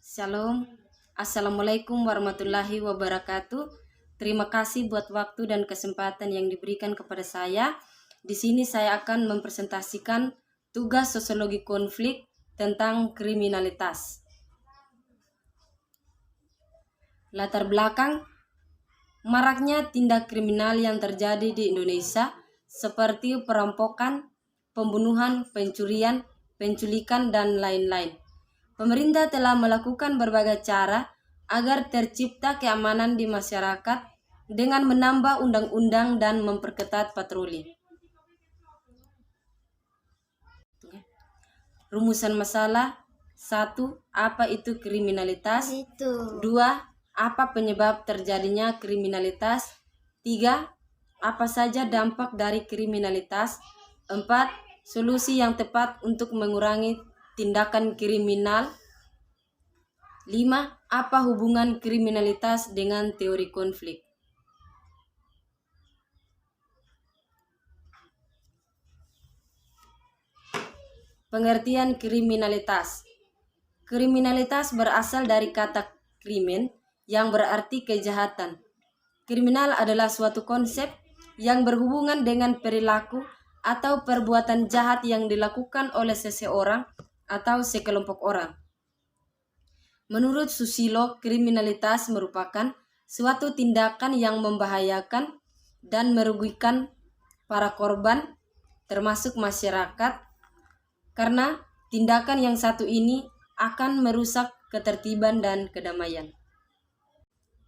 Shalom, Assalamualaikum warahmatullahi wabarakatuh. Terima kasih buat waktu dan kesempatan yang diberikan kepada saya. Di sini saya akan mempresentasikan tugas sosiologi konflik tentang kriminalitas. Latar belakang maraknya tindak kriminal yang terjadi di Indonesia seperti perampokan, pembunuhan, pencurian, penculikan, dan lain-lain. Pemerintah telah melakukan berbagai cara agar tercipta keamanan di masyarakat dengan menambah undang-undang dan memperketat patroli. Rumusan masalah: 1. Apa itu kriminalitas? 2. Apa penyebab terjadinya kriminalitas? 3. Apa saja dampak dari kriminalitas? 4. Solusi yang tepat untuk mengurangi tindakan kriminal. 5. Apa hubungan kriminalitas dengan teori konflik? Pengertian kriminalitas. Kriminalitas berasal dari kata krimen yang berarti kejahatan. Kriminal adalah suatu konsep yang berhubungan dengan perilaku atau perbuatan jahat yang dilakukan oleh seseorang atau sekelompok orang. Menurut Susilo, kriminalitas merupakan suatu tindakan yang membahayakan dan merugikan para korban, termasuk masyarakat, karena tindakan yang satu ini akan merusak ketertiban dan kedamaian.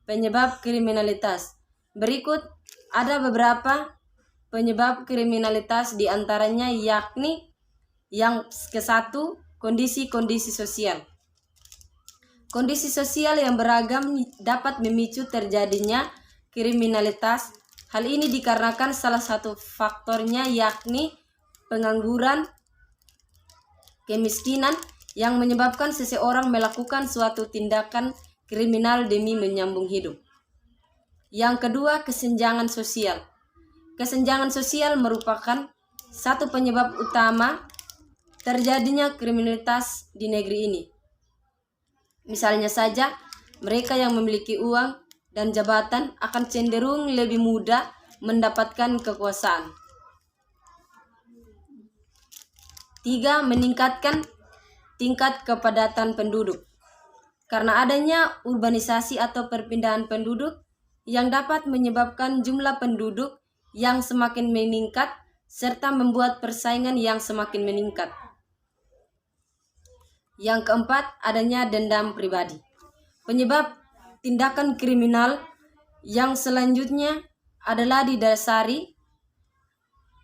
Penyebab kriminalitas. Berikut ada beberapa penyebab kriminalitas, diantaranya yakni yang ke-1, kondisi-kondisi sosial. Kondisi sosial yang beragam dapat memicu terjadinya kriminalitas. Hal ini dikarenakan salah satu faktornya yakni pengangguran, kemiskinan yang menyebabkan seseorang melakukan suatu tindakan kriminal demi menyambung hidup. Yang kedua, kesenjangan sosial. Kesenjangan sosial merupakan satu penyebab utama terjadinya kriminalitas di negeri ini. Misalnya saja, mereka yang memiliki uang dan jabatan akan cenderung lebih mudah mendapatkan kekuasaan. 3. Meningkatkan tingkat kepadatan penduduk. Karena adanya urbanisasi atau perpindahan penduduk yang dapat menyebabkan jumlah penduduk yang semakin meningkat serta membuat persaingan yang semakin meningkat. Yang keempat, adanya dendam pribadi. Penyebab tindakan kriminal yang selanjutnya adalah didasari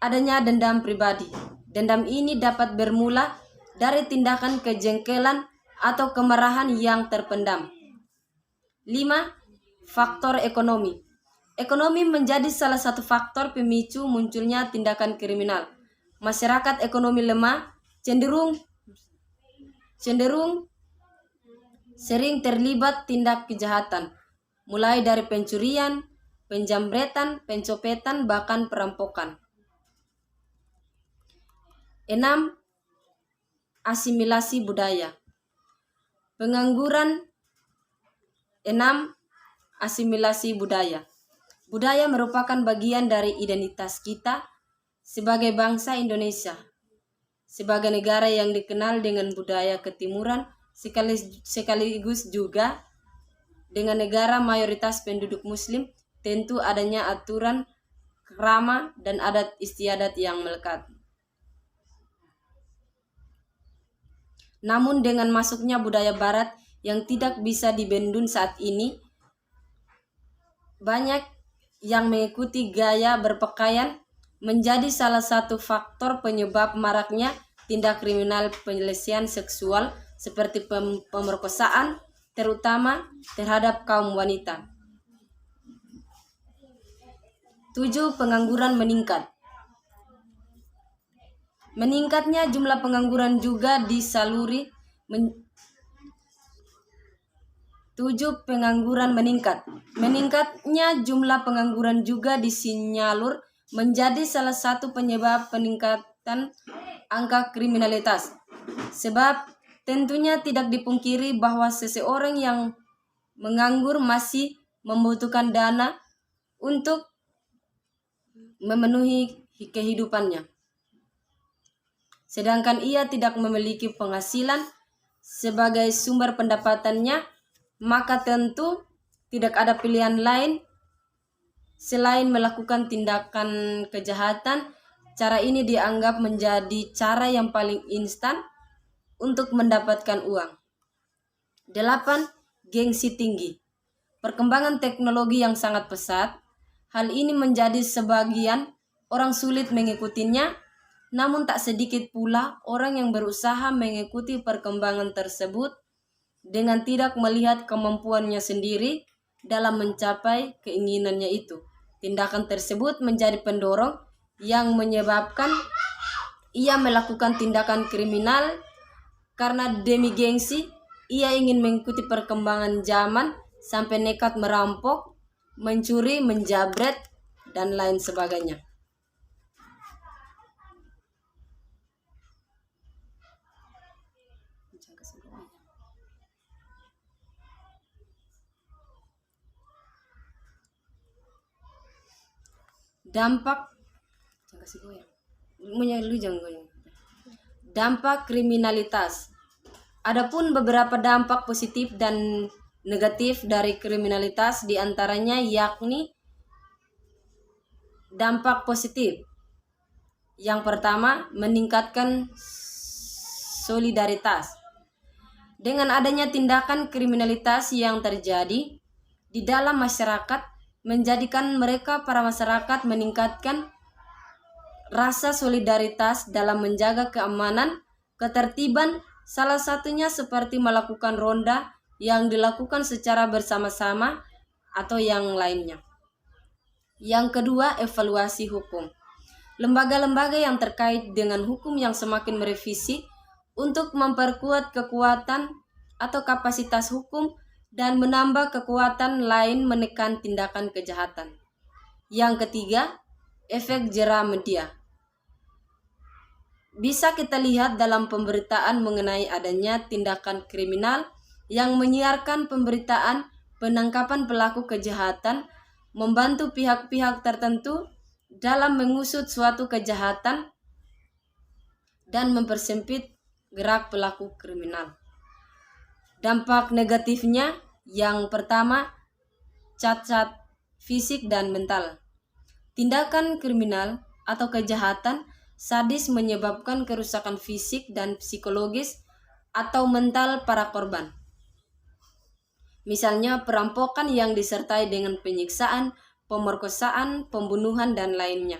adanya dendam pribadi. Dendam ini dapat bermula dari tindakan kejengkelan atau kemarahan yang terpendam. 5. Faktor ekonomi. Ekonomi menjadi salah satu faktor pemicu munculnya tindakan kriminal. Masyarakat ekonomi lemah cenderung sering terlibat tindak kejahatan, mulai dari pencurian, penjamretan, pencopetan, bahkan perampokan. 6. Asimilasi budaya. Pengangguran. 6. Asimilasi budaya. Budaya merupakan bagian dari identitas kita sebagai bangsa Indonesia, sebagai negara yang dikenal dengan budaya ketimuran, sekaligus juga dengan negara mayoritas penduduk muslim. Tentu adanya aturan, krama, dan adat istiadat yang melekat. Namun dengan masuknya budaya barat yang tidak bisa dibendung saat ini, banyak yang mengikuti gaya berpakaian menjadi salah satu faktor penyebab maraknya tindak kriminal pelecehan seksual seperti pemerkosaan, terutama terhadap kaum wanita. 7. Pengangguran meningkat. Meningkatnya jumlah pengangguran juga disaluri 7. Pengangguran meningkat. Meningkatnya jumlah pengangguran juga disinyalir menjadi salah satu penyebab peningkatan angka kriminalitas. Sebab tentunya tidak dipungkiri bahwa seseorang yang menganggur masih membutuhkan dana untuk memenuhi kehidupannya. Sedangkan ia tidak memiliki penghasilan sebagai sumber pendapatannya, maka tentu tidak ada pilihan lain selain melakukan tindakan kejahatan. Cara ini dianggap menjadi cara yang paling instan untuk mendapatkan uang. 8. Gengsi tinggi. Perkembangan teknologi yang sangat pesat, hal ini menjadi sebagian orang sulit mengikutinya, namun tak sedikit pula orang yang berusaha mengikuti perkembangan tersebut dengan tidak melihat kemampuannya sendiri dalam mencapai keinginannya itu. Tindakan tersebut menjadi pendorong yang menyebabkan ia melakukan tindakan kriminal karena demi gengsi. Ia ingin mengikuti perkembangan zaman sampai nekat merampok, mencuri, menjabret, dan lain sebagainya. Dampak kriminalitas. Adapun beberapa dampak positif dan negatif dari kriminalitas diantaranya yakni dampak positif. Yang pertama, meningkatkan solidaritas. Dengan adanya tindakan kriminalitas yang terjadi di dalam masyarakat, menjadikan mereka para masyarakat meningkatkan rasa solidaritas dalam menjaga keamanan, ketertiban, salah satunya seperti melakukan ronda yang dilakukan secara bersama-sama atau yang lainnya. Yang kedua, evaluasi hukum. Lembaga-lembaga yang terkait dengan hukum yang semakin merevisi untuk memperkuat kekuatan atau kapasitas hukum dan menambah kekuatan lain menekan tindakan kejahatan. Yang ketiga, efek jera media. Bisa kita lihat dalam pemberitaan mengenai adanya tindakan kriminal yang menyiarkan pemberitaan penangkapan pelaku kejahatan, membantu pihak-pihak tertentu dalam mengusut suatu kejahatan dan mempersempit gerak pelaku kriminal. Dampak negatifnya yang pertama, cacat fisik dan mental. Tindakan kriminal atau kejahatan sadis menyebabkan kerusakan fisik dan psikologis atau mental para korban. Misalnya perampokan yang disertai dengan penyiksaan, pemerkosaan, pembunuhan, dan lainnya.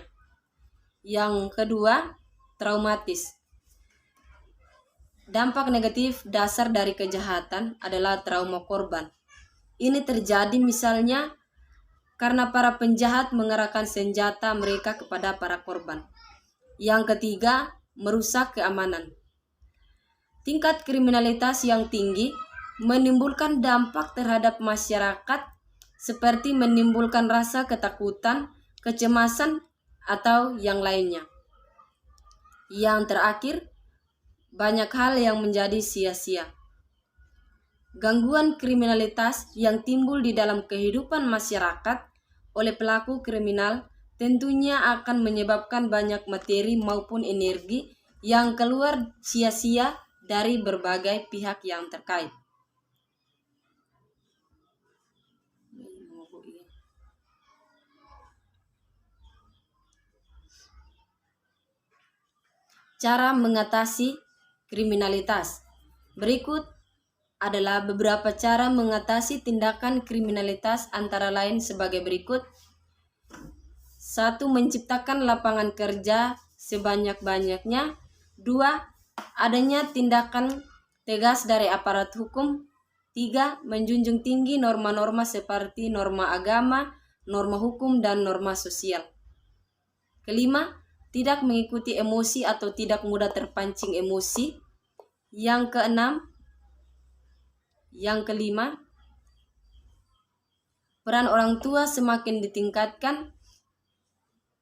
Yang kedua, traumatis. Dampak negatif dasar dari kejahatan adalah trauma korban. Ini terjadi misalnya karena para penjahat mengerahkan senjata mereka kepada para korban. Yang ketiga, merusak keamanan. Tingkat kriminalitas yang tinggi menimbulkan dampak terhadap masyarakat seperti menimbulkan rasa ketakutan, kecemasan, atau yang lainnya. Yang terakhir, banyak hal yang menjadi sia-sia. Gangguan kriminalitas yang timbul di dalam kehidupan masyarakat oleh pelaku kriminal tentunya akan menyebabkan banyak materi maupun energi yang keluar sia-sia dari berbagai pihak yang terkait. Cara mengatasi kriminalitas. Berikut adalah beberapa cara mengatasi tindakan kriminalitas antara lain sebagai berikut. 1. Menciptakan lapangan kerja sebanyak-banyaknya. 2. Adanya tindakan tegas dari aparat hukum. 3. Menjunjung tinggi norma-norma seperti norma agama, norma hukum, dan norma sosial. Kelima, tidak mengikuti emosi atau tidak mudah terpancing emosi. Yang kelima, peran orang tua semakin ditingkatkan,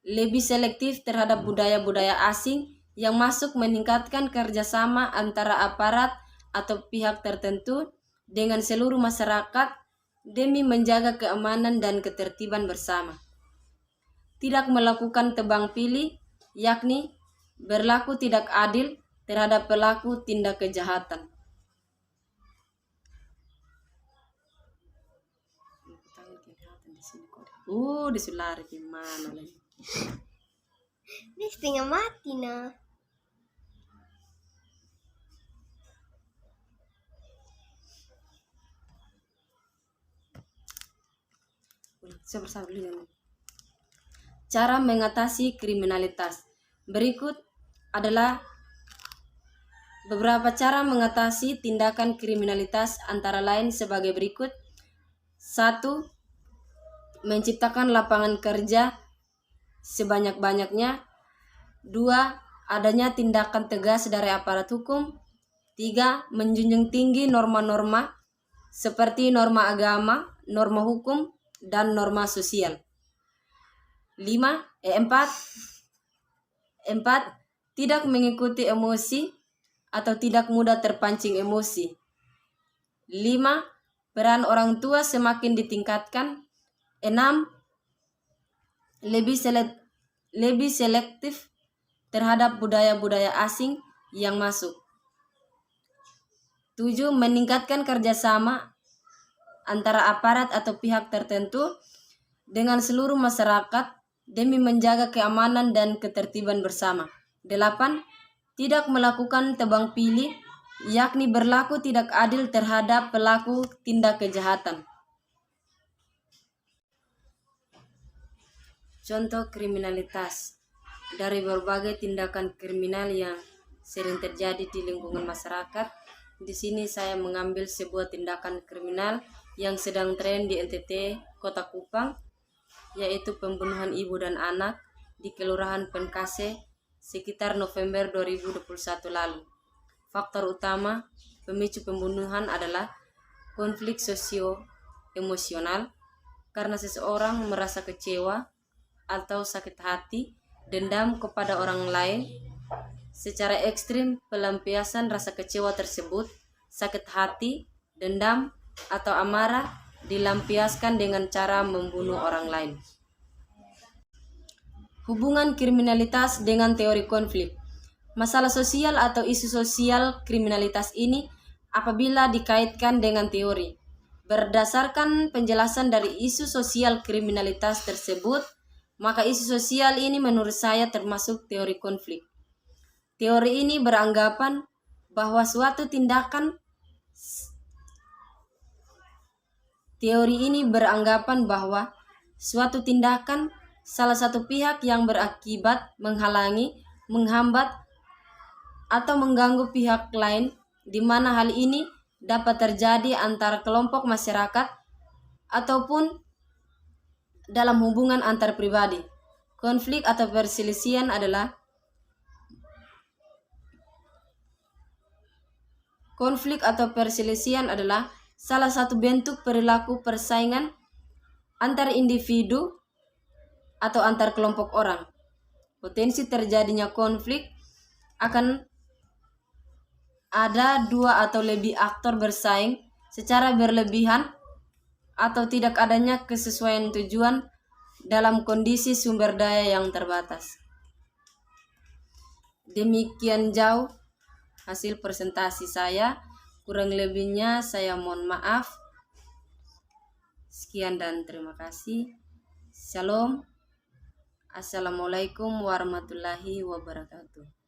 lebih selektif terhadap budaya-budaya asing yang masuk, meningkatkan kerjasama antara aparat atau pihak tertentu dengan seluruh masyarakat demi menjaga keamanan dan ketertiban bersama. Tidak melakukan tebang pilih, yakni berlaku tidak adil terhadap pelaku tindak kejahatan. Disulari gimana lagi? Ini setengah mati nah. Saya bersama dulu. Cara mengatasi kriminalitas. Berikut adalah beberapa cara mengatasi tindakan kriminalitas, antara lain sebagai berikut. 1. Menciptakan lapangan kerja sebanyak-banyaknya. 2. Adanya tindakan tegas dari aparat hukum. 3. Menjunjung tinggi norma-norma seperti norma agama, norma hukum, dan norma sosial. 4. Tidak mengikuti emosi atau tidak mudah terpancing emosi. 5. Peran orang tua semakin ditingkatkan. 6. Lebih selektif terhadap budaya-budaya asing yang masuk. 7. Meningkatkan kerjasama antara aparat atau pihak tertentu dengan seluruh masyarakat demi menjaga keamanan dan ketertiban bersama. 8. Tidak melakukan tebang pilih, yakni berlaku tidak adil terhadap pelaku tindak kejahatan. Contoh kriminalitas. Dari berbagai tindakan kriminal yang sering terjadi di lingkungan masyarakat, di sini saya mengambil sebuah tindakan kriminal yang sedang tren di NTT Kota Kupang, yaitu pembunuhan ibu dan anak di Kelurahan Penkase sekitar November 2021 lalu. Faktor utama pemicu pembunuhan adalah konflik sosio-emosional karena seseorang merasa kecewa atau sakit hati, dendam kepada orang lain. Secara ekstrim, pelampiasan rasa kecewa tersebut, sakit hati, dendam, atau amarah dilampiaskan dengan cara membunuh orang lain. Hubungan kriminalitas dengan teori konflik. Masalah sosial atau isu sosial kriminalitas ini apabila dikaitkan dengan teori. Berdasarkan penjelasan dari isu sosial kriminalitas tersebut, maka isu sosial ini menurut saya termasuk teori konflik. Teori ini beranggapan bahwa suatu tindakan salah satu pihak yang berakibat menghalangi, menghambat, atau mengganggu pihak lain, di mana hal ini dapat terjadi antara kelompok masyarakat ataupun dalam hubungan antar pribadi. Konflik atau perselisihan adalah salah satu bentuk perilaku persaingan antar individu atau antar kelompok orang. Potensi terjadinya konflik akan ada dua atau lebih aktor bersaing secara berlebihan atau tidak adanya kesesuaian tujuan dalam kondisi sumber daya yang terbatas. Demikian jauh hasil presentasi saya. Kurang lebihnya saya mohon maaf. Sekian dan terima kasih. Shalom. Assalamualaikum warahmatullahi wabarakatuh.